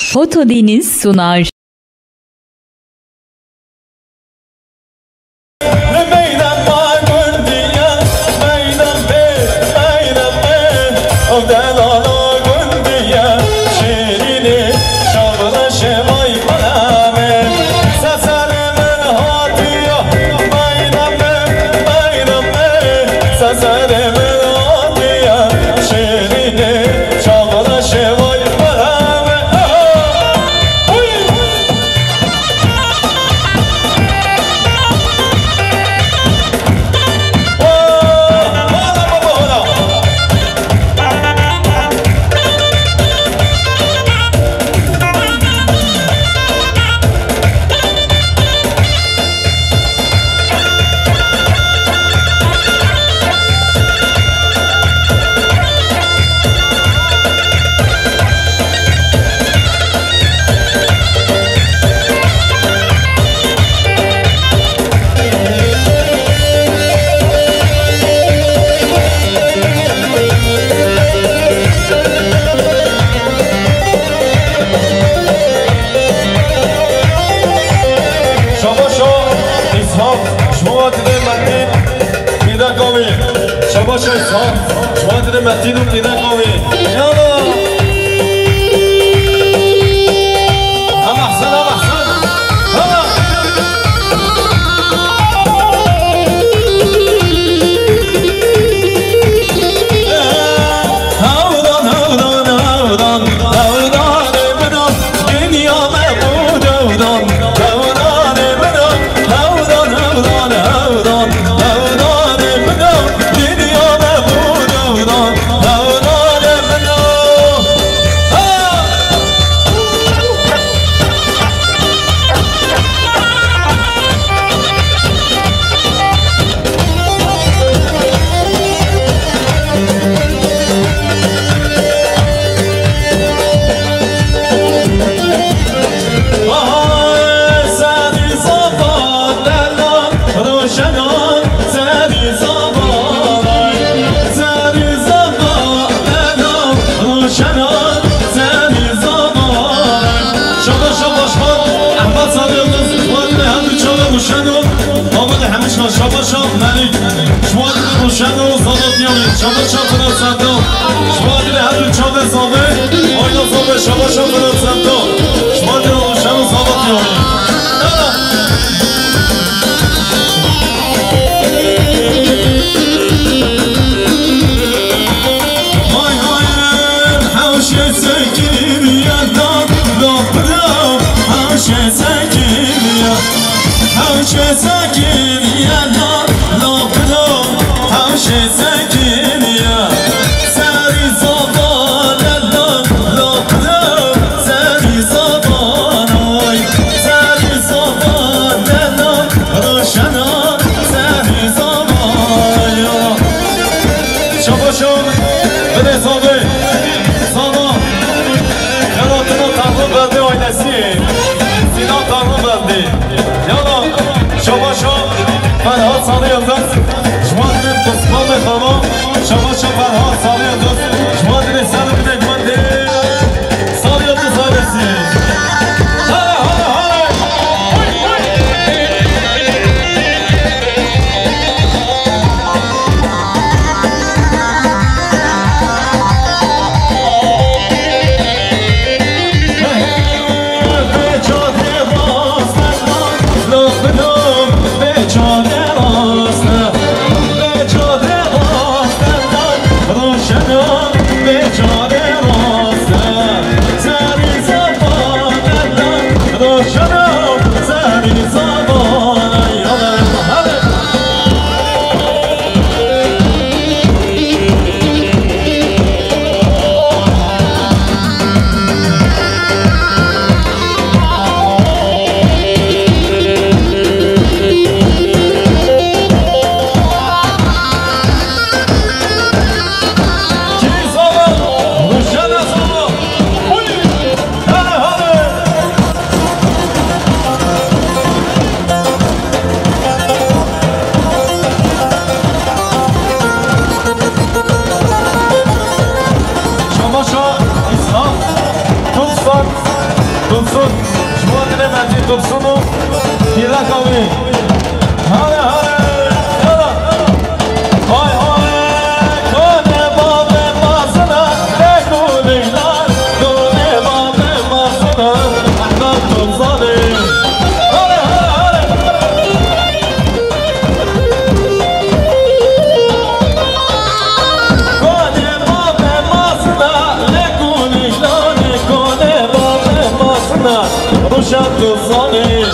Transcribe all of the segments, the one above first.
Fotodeniz sunar. Sari توبسون شما دل مدی توبسونو دیلا کامی هاله هاله یالا های های کنه باب ماسنا بگو لیلان کنه باب ماسنا احمد توبزانه هاله هاله هاله کنه باب ماسنا بگو لیلان کنه باب ماسنا روشن توبزانه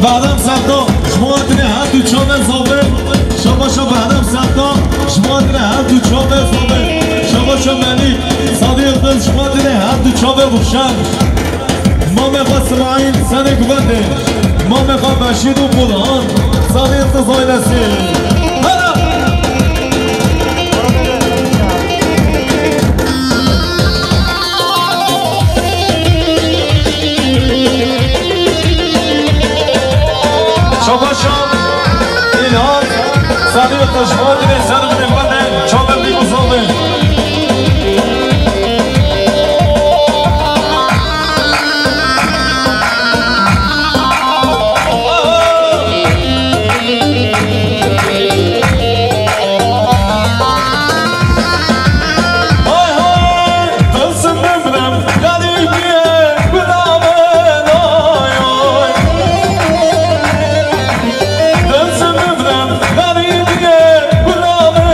بعدم صدا شما دیگه هر دو چوبه زابه شما بعدم صدا شما دیگه هر دو چوبه زابه شما منی صدیق دل شما دیگه هر دو چوبه بخشن ما میخوا سماعین سنه گونده ما میخوا بشید و بودان صدیق دل زایلسی صديق شما دیگه سر من بنده چاقم بیگذابه Bravo!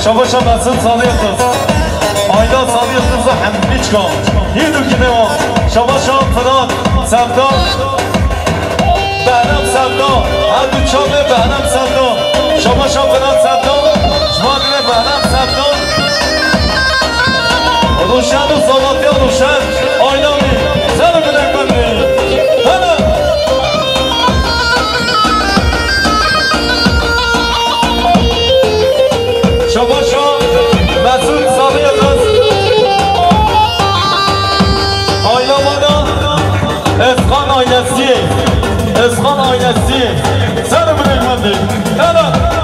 شما مسعود صادقتız. Ayda صادقتız همچکا. یه که نما. شما فراد سبدا. بهرام سبدا. هر دو چاقه بهرام سبدا. شما فراد سبدا. شما دیگه بهرام سبدا. روشن و صادقی روشن. آیدامی. زن بدک بندی. هلا. شما مسعود صادقتız. اسخان آینسیه اسخان آینسیه سر بدک بندی. هلا.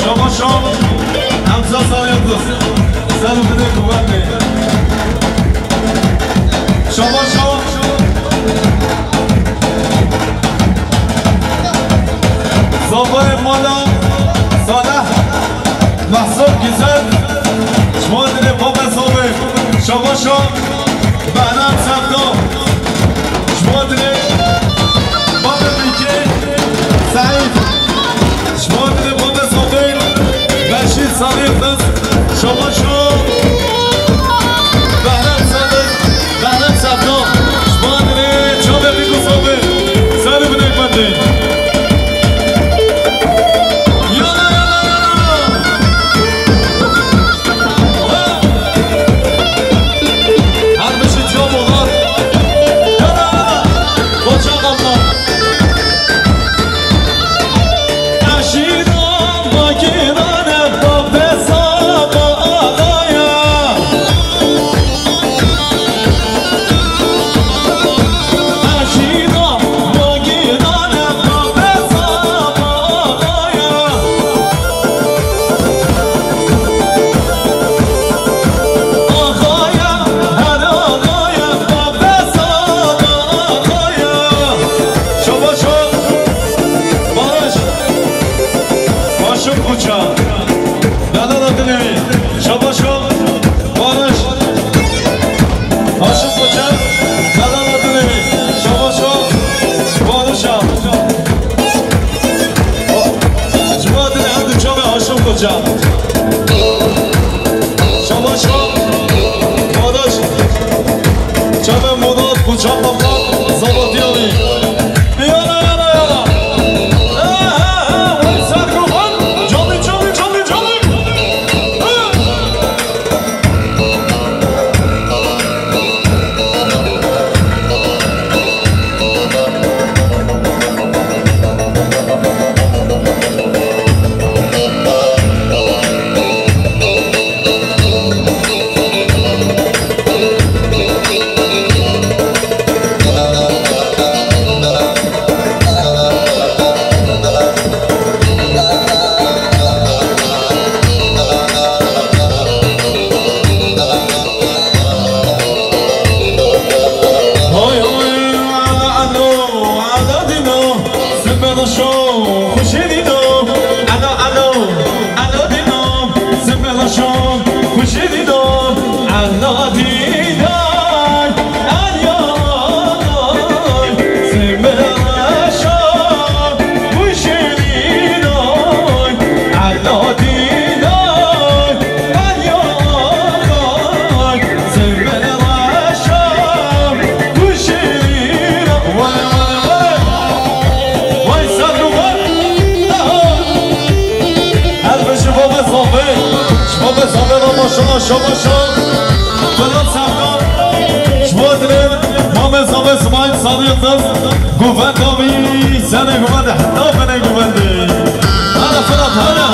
شما هم شما فلان سفران شما درین مام زابه سمایل صادق دست گوفند آبی سنه گوفند حتی بنه گوفندی هلا فلان هلا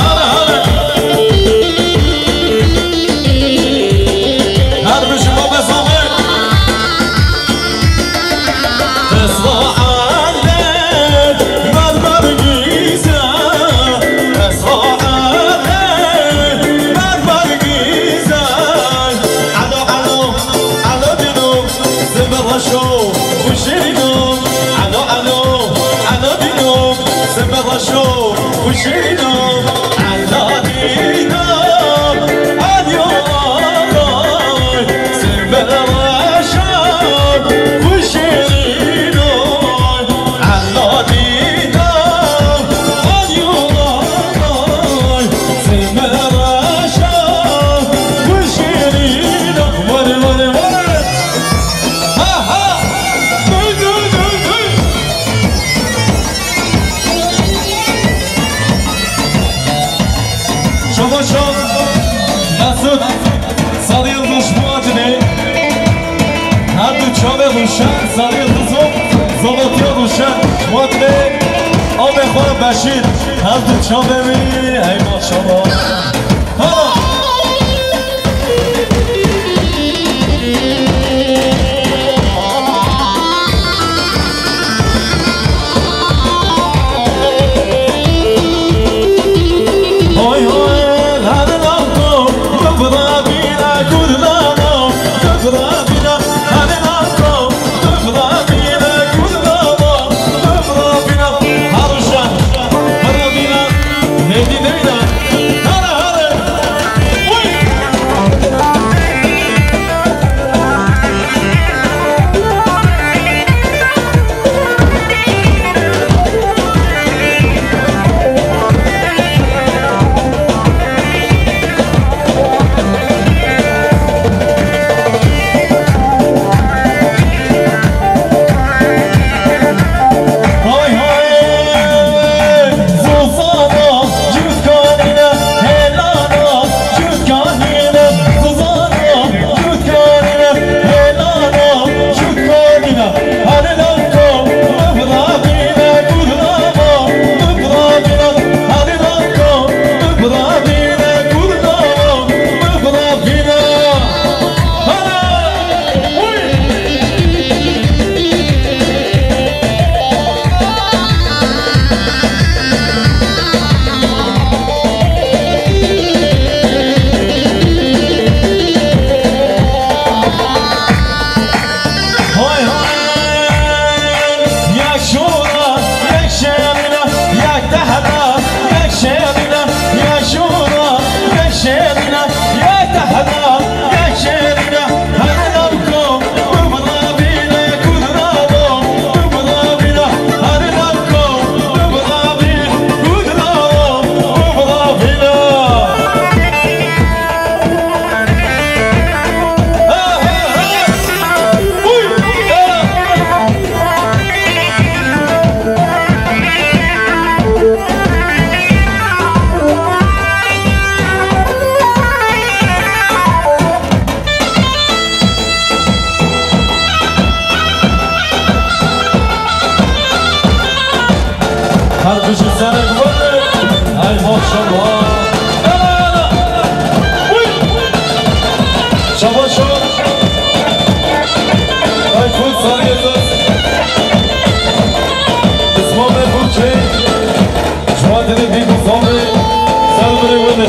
هر بشه مام زابه اسوا علت مرمر گیزه اسوا علت مرمر گیزه علو دینو زبرشو خوشیدو علو دینو زبرشو خوشیدو علو دینو آدیو آدای زبرشو خوشیدو علو دینو آدیو آدای زبرشو خوشیدو وره شما مسعود صادق دشماتنه هر دو چاوه روشن صادق دوزم زباطیا روشن شماتنه آب خور بشیر هر دو چاوه می ای ما شما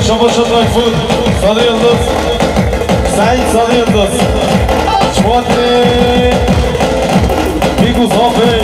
شما شد رایفود ساده یلدز سعید ساده یلدز چوات بیگو زافه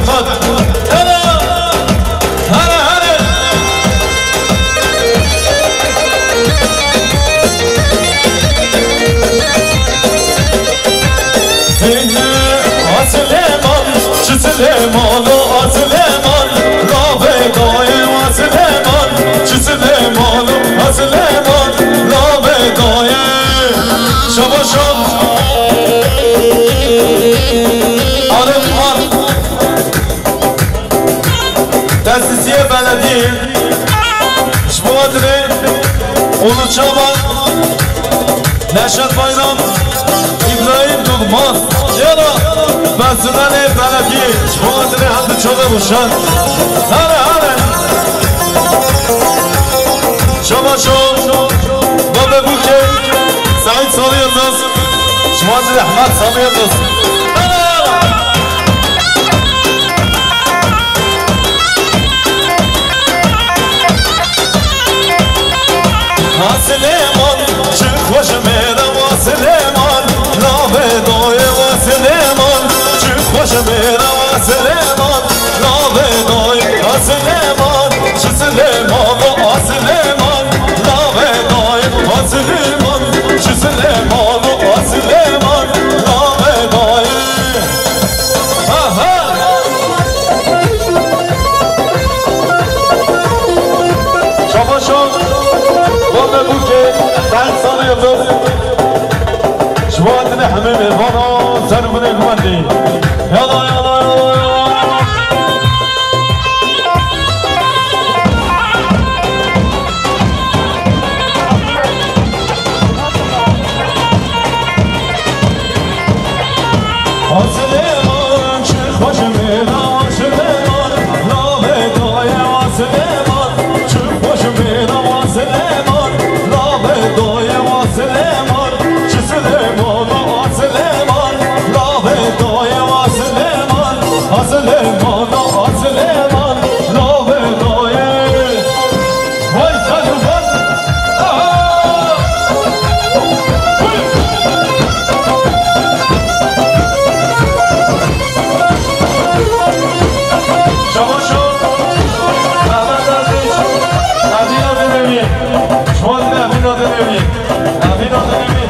احمد هلا هلا هلا سليمان چه سليمان و سليمان لا بدای و سليمان چه سليمان و سليمان لا بدای شبا شب عارف تأسیسیه بلدیه شمادره اولو چابان نشد بایرام ابراهیم دلماز یالا مسئولان بلدیه شمادره هم چابه باشن هره هره شما شو با بگو که سعید سالی ازاز شمادره احمد سالی ازاز سليمان چه خوش میرم و سليمان لا بدای و سليمان چه خوش میرم و سليمان لا بدای و سليمان چه سليمان و سليمان لا بدای و سليمان چه سليمان و سليمان لا بدای شما شما بگو که سعید سالی افزاز شباهتن همه مهمانا سر بونه کمندی یالا یالا یالا سلیمان چه خوش میرم سلیمان لا بدای سلیمان چه خوش میرم سلیمان لا بدای سلیمان چه سلیمان سلیمان لا بدای سلیمان سلیمان سلیمان لا بدای وای سلیمان شما شو احمد عزیز امین رو ببین شما دیده امین رو ببین امین رو ببین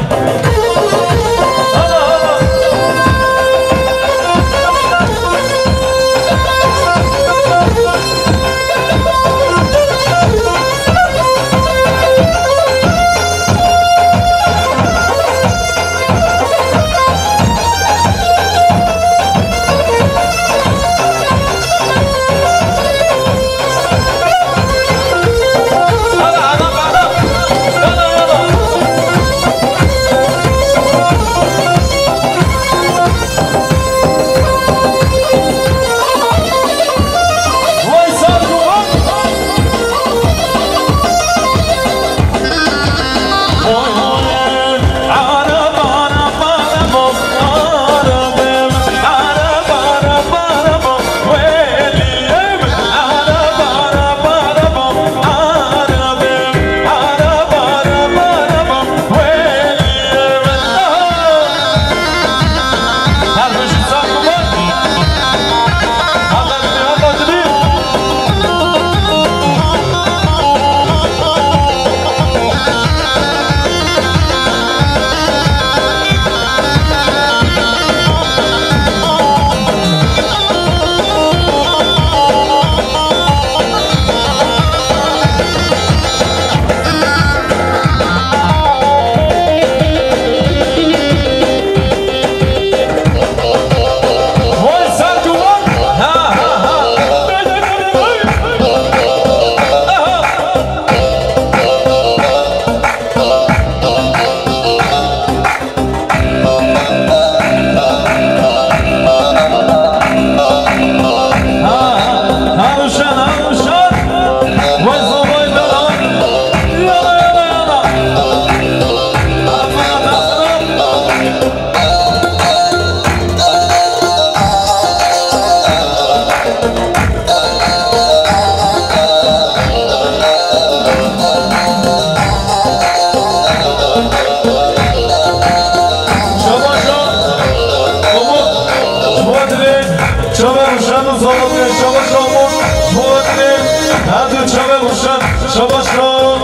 چاوه روشن شباش را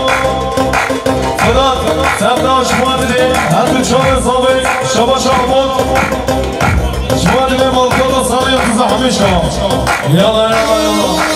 فداد سبدا شما دیدی هر تو چاوه زاوه شباش آمود شما دیدی مالکات و سالی تو زحمی شما یالا یالا یالا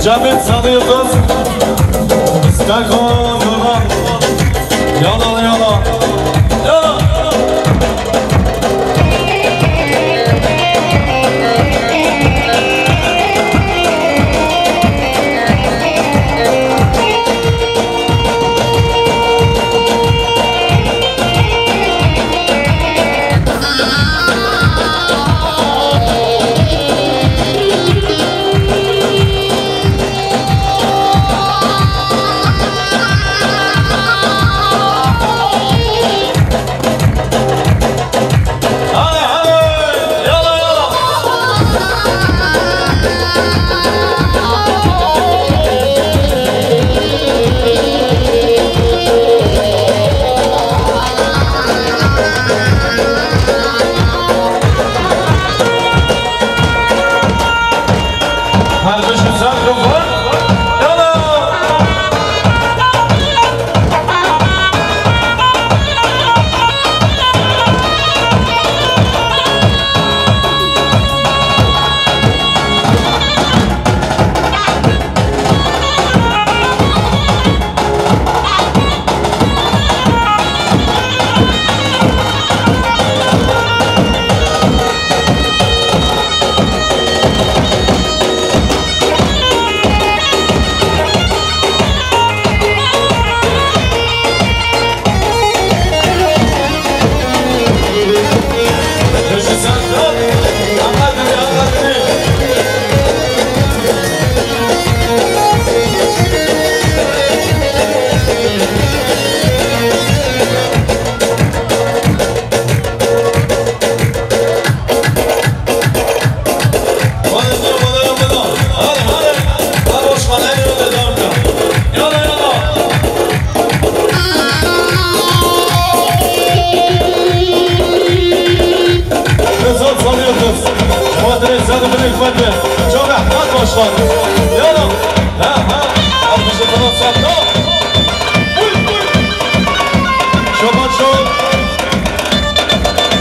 جمعیت صدای قصد استکان دوران یالا یالا یالا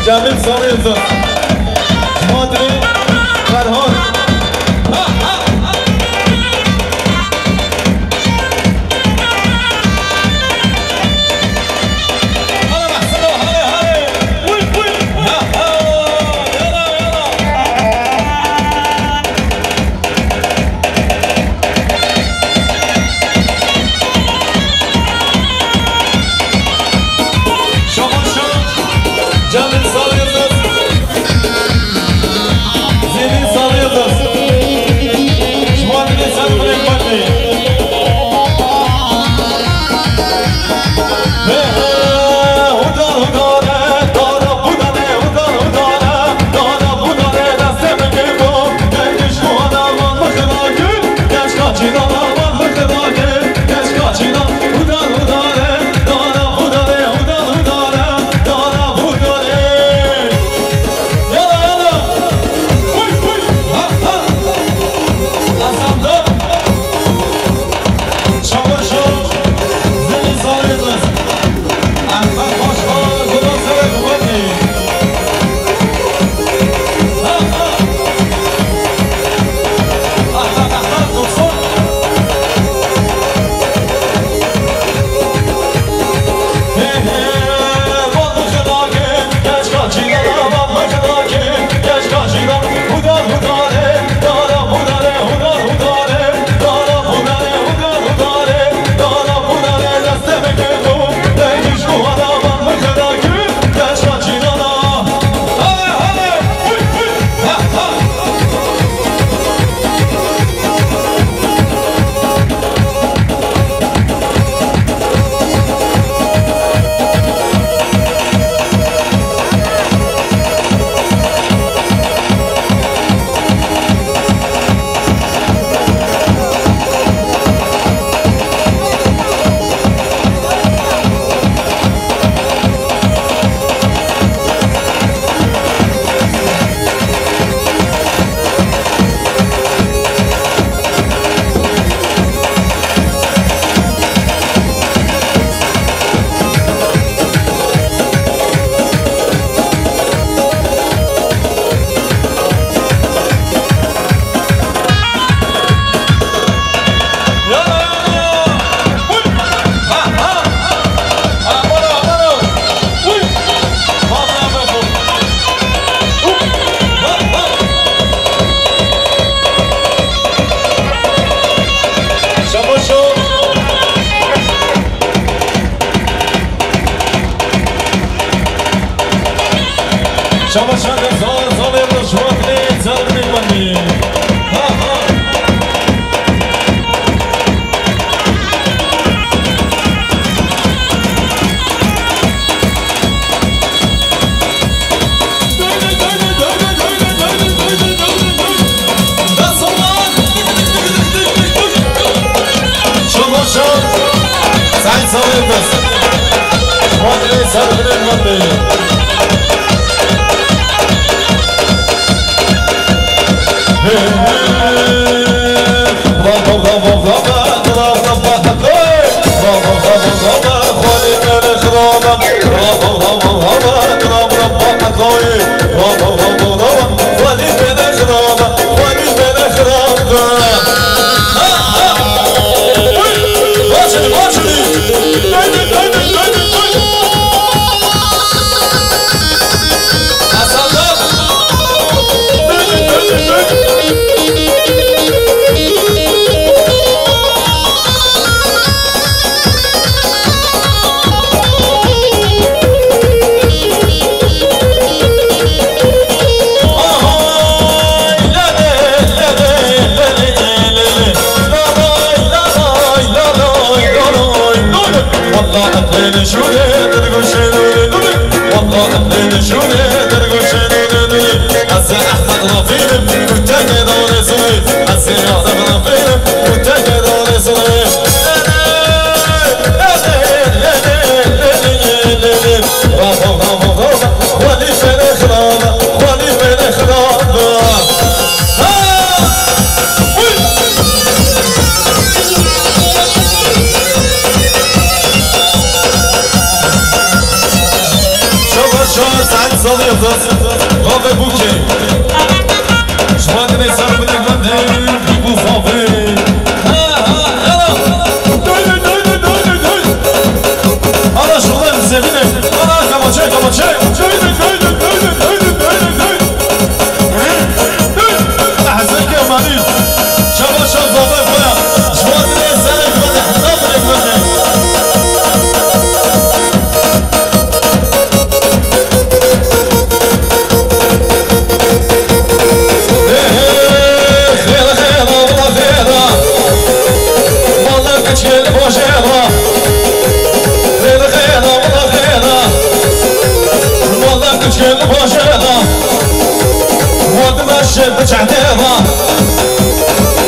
جمعیت صدای قصد مادری فرهان جمعیت صدای قصد شما شده زال رو شما کنید زال میکنی شما شد زنگ ساله بست شما کنید زال میکنی Rove buke Şumadine sarpı dikmende Bu fabe Ana şular zemine Ana kamaçay Ahsen kemali Şaba şaba baya Şumadine sarpı dikmende شد جعديرة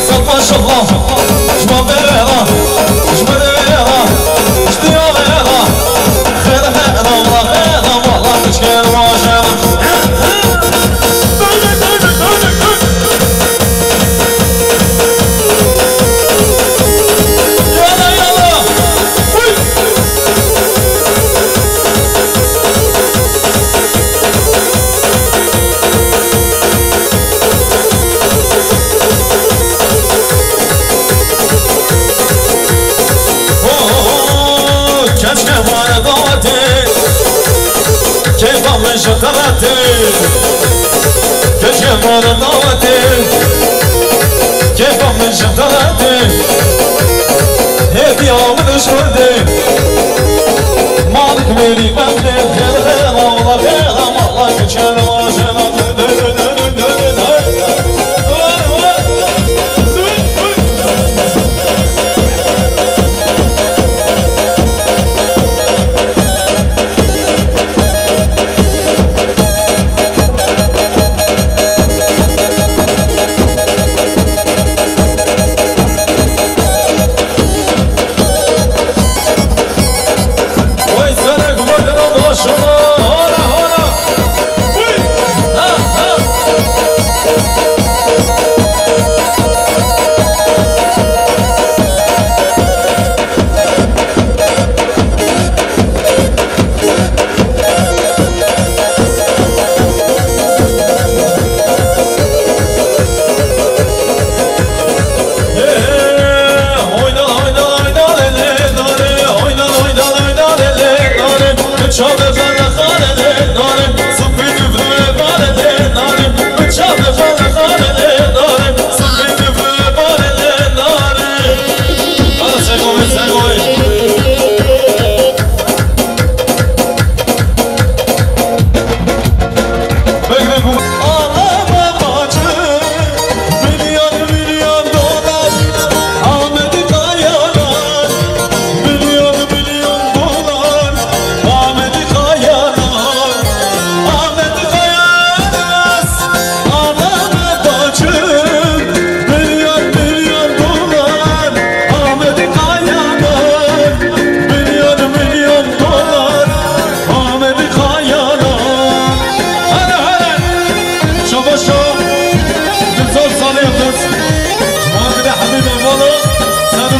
صف ما شاء الله جمع بيرة جمع بيرة جديرة بيرة خير خيرة والله خيرة والله تشكيل واجرة شطرتي كيف من نوتي كيف من شطرتي هدي يوم شردي مالك ميري بندي خير خير والله خير والله كشان وشنا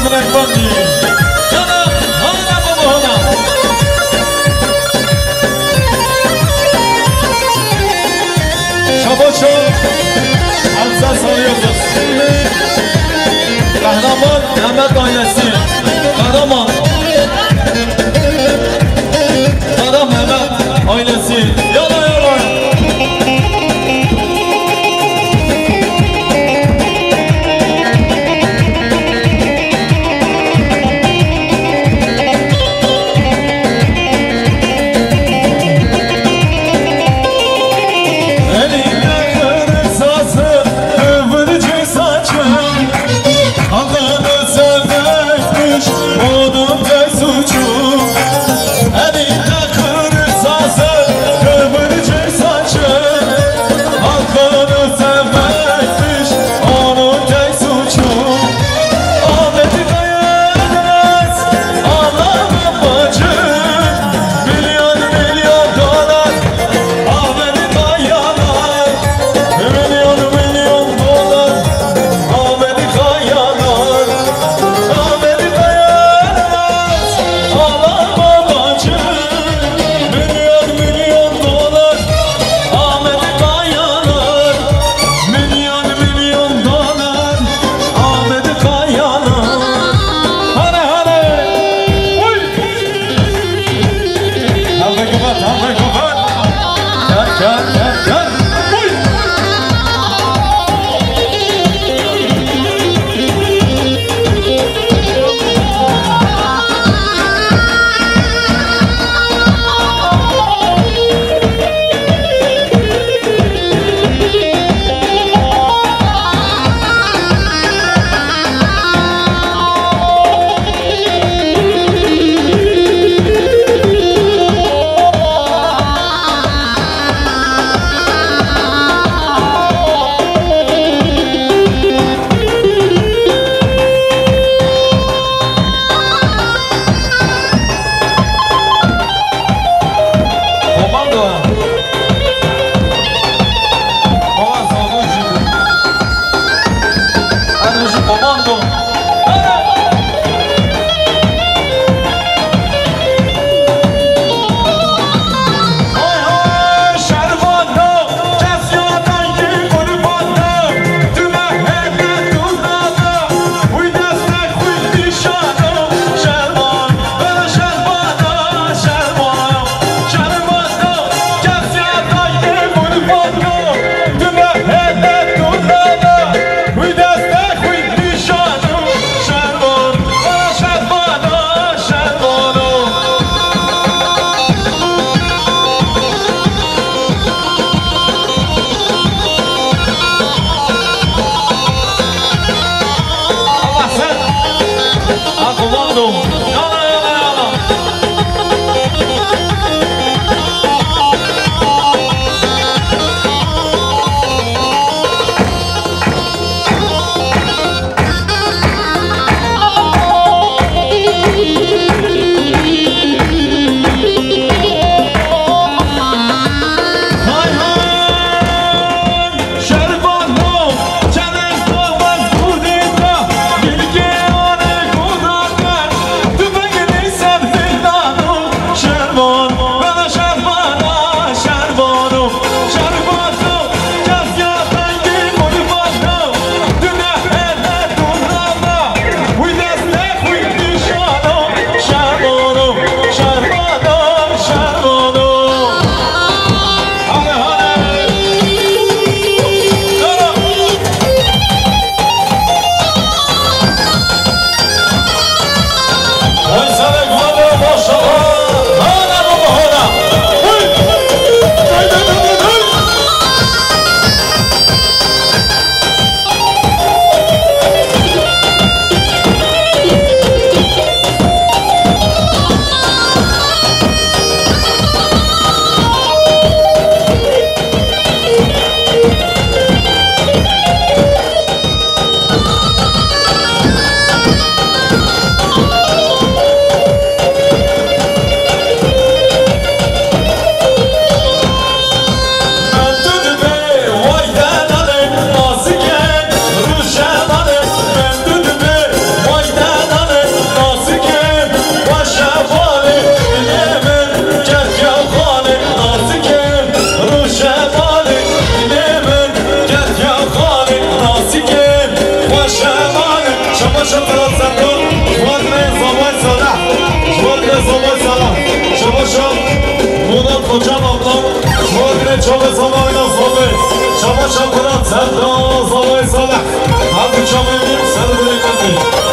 منك بني جانا هانا بابا هانا شبا شو همسا سالیوزوس قهرمان محمد آیسی قهرمان قهرمان محمد آیسی یالا یالا kocam ablam Şuadine çabı zamayla sobe Şaba şapırat senden zavay salak Hadi çabı evim sarı bile kalbi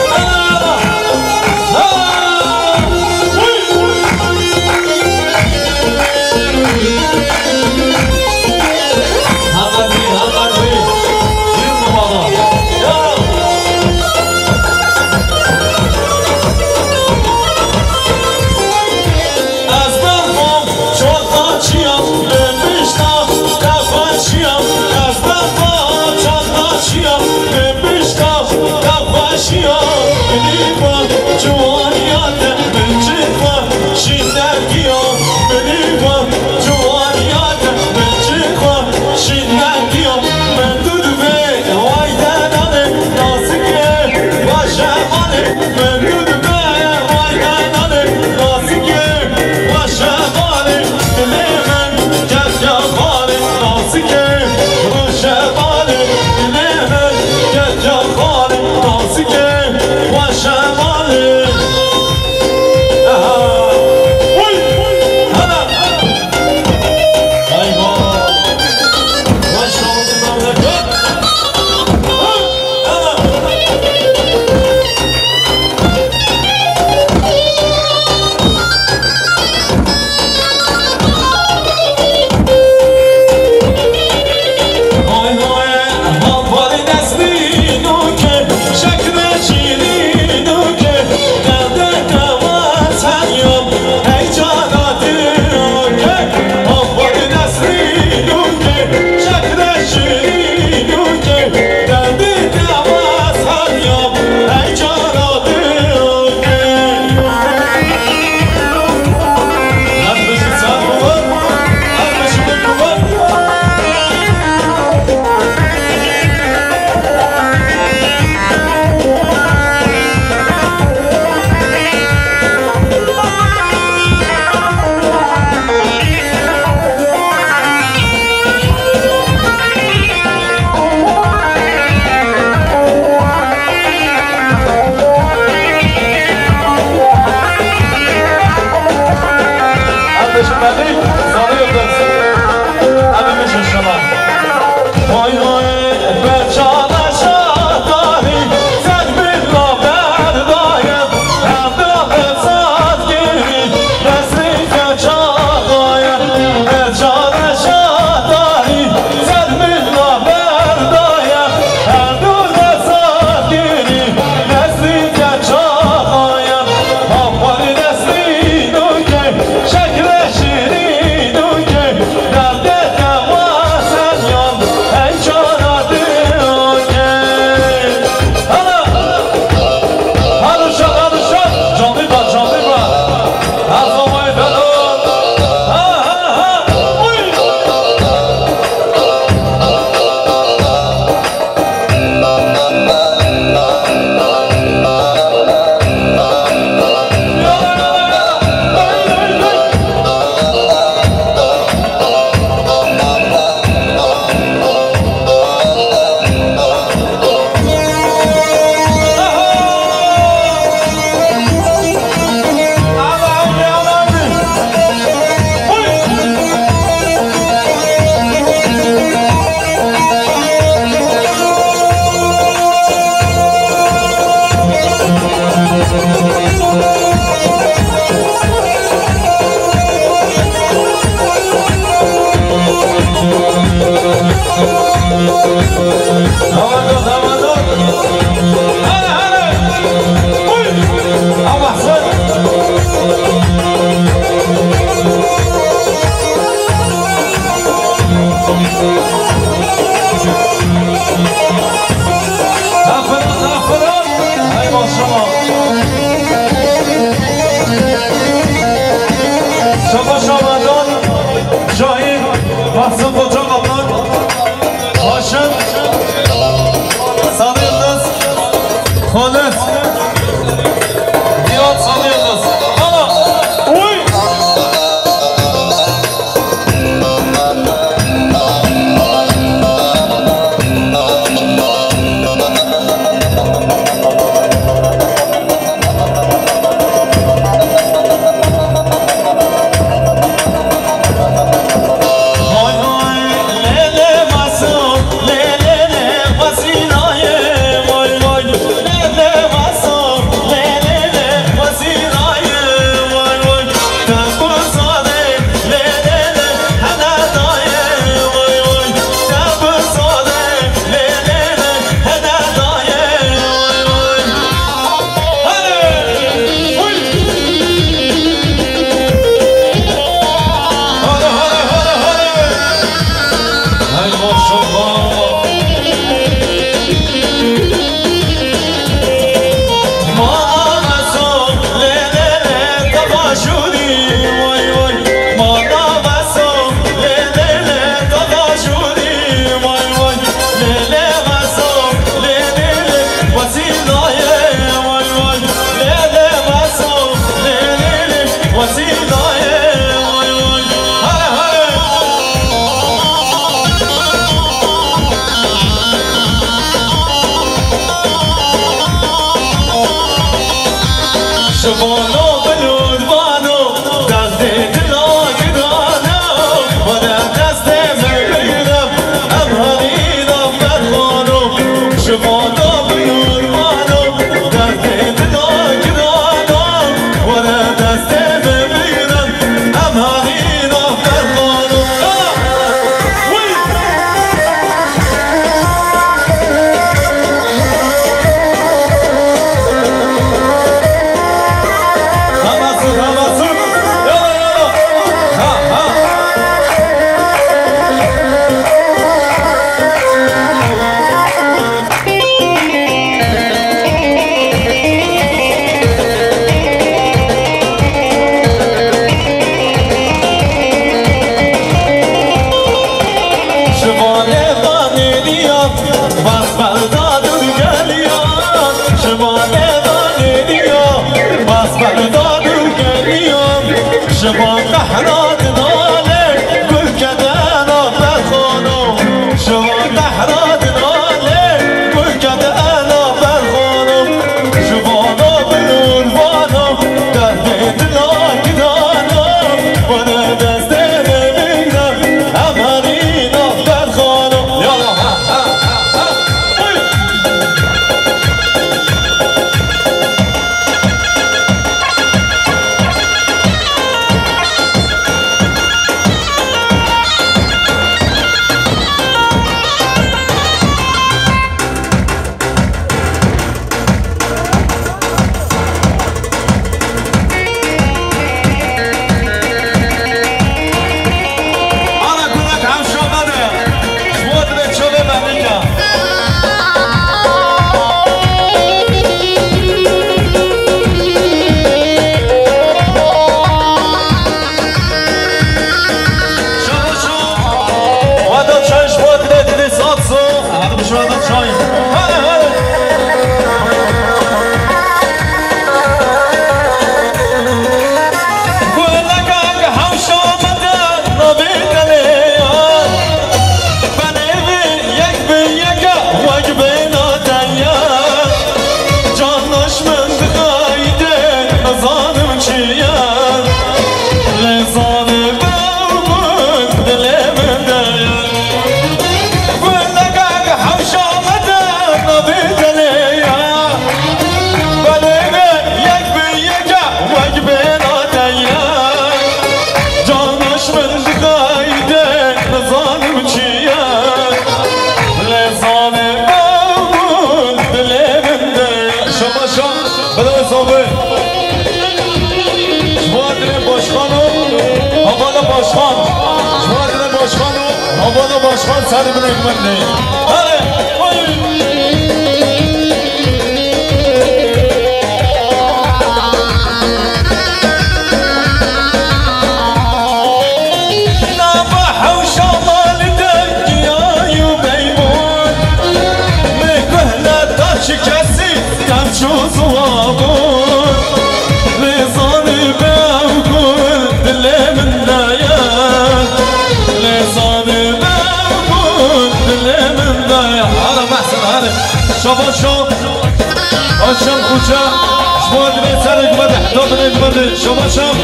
شبانو بلودبانو دست دلا گدانو و دست بگیرم امهرینم برخانو شبانو بلودبانو دست دلا گدانو و دست بگیرم امهرینم برخانو شما قهرات ناله گل کدانا برخانو شما قهرات ناله گل کدانا برخانو شما نابلون وانو در دلا کدانا وانا دست ببینم امرینا برخانو یالا باشخان سر بنک منده شباشو آشم خوچه شما دنی سر گمده حتا بنی گمده شباشم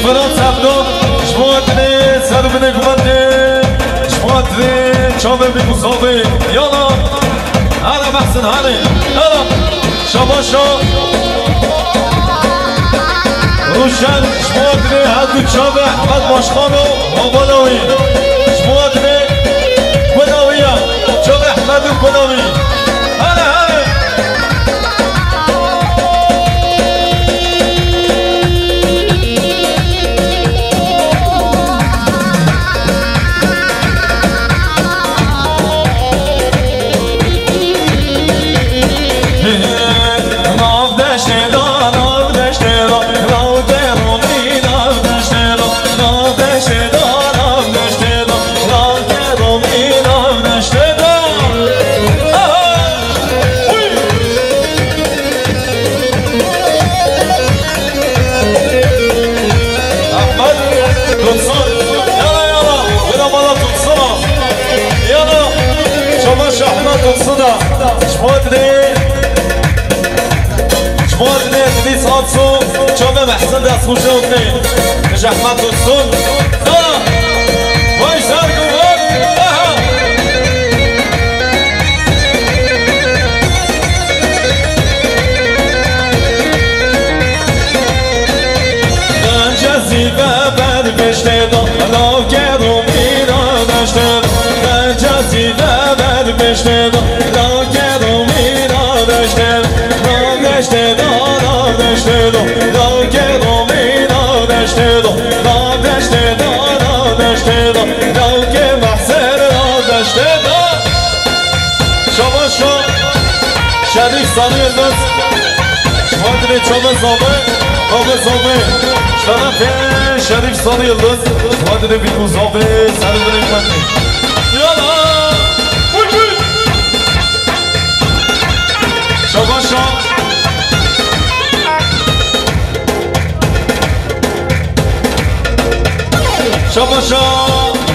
فرانس هفته شما دنی سر بنی گمده شما دنی چاوه بی مصابه یالا هلا محسن هلا هلا شباشو روشن شما دنی هدو چاوه احمد باشخانو آباداوی شما دنی بناویه چاوه احمد بناوی شمالنا دنيس هاتسون شوفه محسن دست خوشه اونی نش احمد دوستون وای سرگو جزیبه بر بشته لا گرم ایران داشته جزیبه بر بشته لا گرم ایران داشته لا داشته لا داشته لا گرم ایران داشته لا داشته لا داشته لا که محسر لا داشته شما شریف سالی الدست شما دلی چوبه زابه آبه زابه شریف سالی یلدز شما دیده بیتون زابه سر بریم کنی یالا وجود شما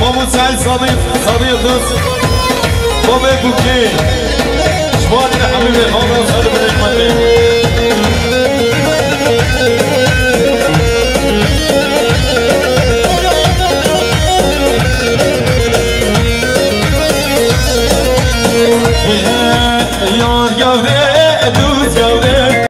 مامون سالی یلدز بابه بوکی شما دیده حبیب خانه سر بریم کنی